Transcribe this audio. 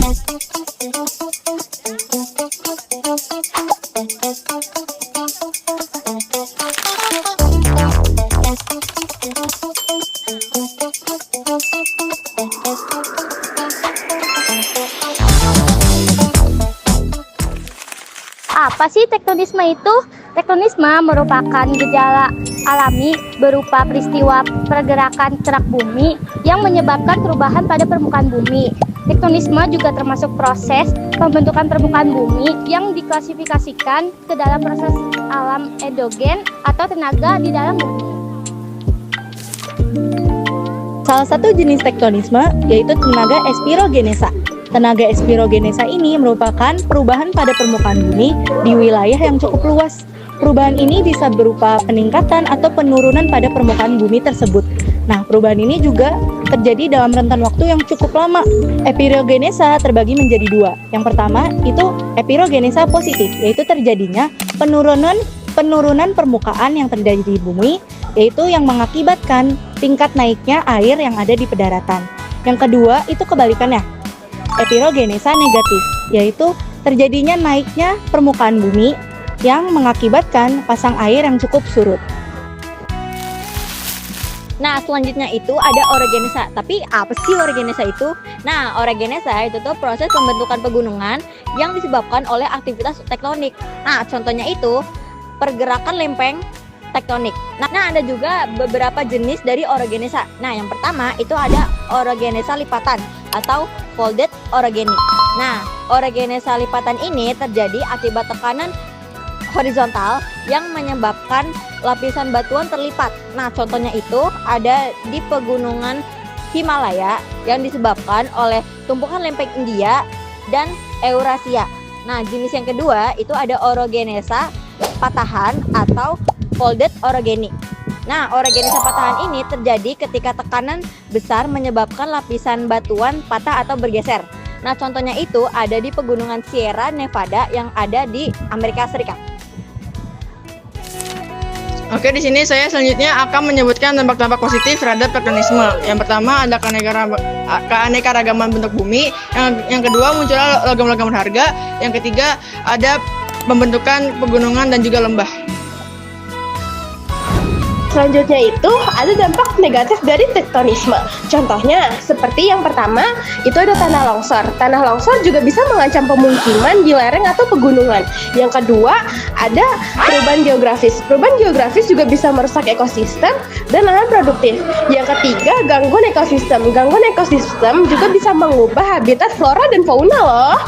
Apa sih tektonisme itu? Tektonisme merupakan gejala alami berupa peristiwa pergerakan kerak bumi yang menyebabkan perubahan pada permukaan bumi. Tektonisme juga termasuk proses pembentukan permukaan bumi yang diklasifikasikan ke dalam proses alam endogen atau tenaga di dalam bumi. Salah satu jenis tektonisme yaitu tenaga espirogenesa. Tenaga espirogenesa ini merupakan perubahan pada permukaan bumi di wilayah yang cukup luas. Perubahan ini bisa berupa peningkatan atau penurunan pada permukaan bumi tersebut. Nah, perubahan ini juga terjadi dalam rentan waktu yang cukup lama. Epirogenesa terbagi menjadi dua. Yang pertama itu epirogenesa positif, yaitu terjadinya penurunan permukaan yang terjadi di bumi, yaitu yang mengakibatkan tingkat naiknya air yang ada di pedaratan. Yang kedua itu kebalikannya, epirogenesa negatif, yaitu terjadinya naiknya permukaan bumi yang mengakibatkan pasang air yang cukup surut. Nah, selanjutnya itu ada orogenesa. Tapi apa sih orogenesa itu? Nah, orogenesa itu tuh proses pembentukan pegunungan yang disebabkan oleh aktivitas tektonik. Nah, contohnya itu pergerakan lempeng tektonik. Nah, ada juga beberapa jenis dari orogenesa. Nah, yang pertama itu ada orogenesa lipatan atau folded orogeny. Nah, orogenesa lipatan ini terjadi akibat tekanan horizontal yang menyebabkan lapisan batuan terlipat. Nah, contohnya itu ada di pegunungan Himalaya yang disebabkan oleh tumpukan lempeng India dan Eurasia. Nah, jenis yang kedua itu ada orogenesa patahan atau folded orogeny. Nah, orogenesa patahan ini terjadi ketika tekanan besar menyebabkan lapisan batuan patah atau bergeser. Nah, contohnya itu ada di pegunungan Sierra Nevada yang ada di Amerika Serikat. Oke, di sini saya selanjutnya akan menyebutkan dampak-dampak positif terhadap tektonisme. Yang pertama ada keanekaragaman bentuk bumi. Yang kedua munculnya logam-logam berharga. Yang ketiga ada pembentukan pegunungan dan juga lembah. Selanjutnya itu ada dampak negatif dari tektonisme. Contohnya seperti yang pertama itu ada tanah longsor. Tanah longsor juga bisa mengancam pemukiman di lereng atau pegunungan. Yang kedua ada perubahan geografis. Perubahan geografis juga bisa merusak ekosistem dan lahan produktif. Yang ketiga gangguan ekosistem. Gangguan ekosistem juga bisa mengubah habitat flora dan fauna loh.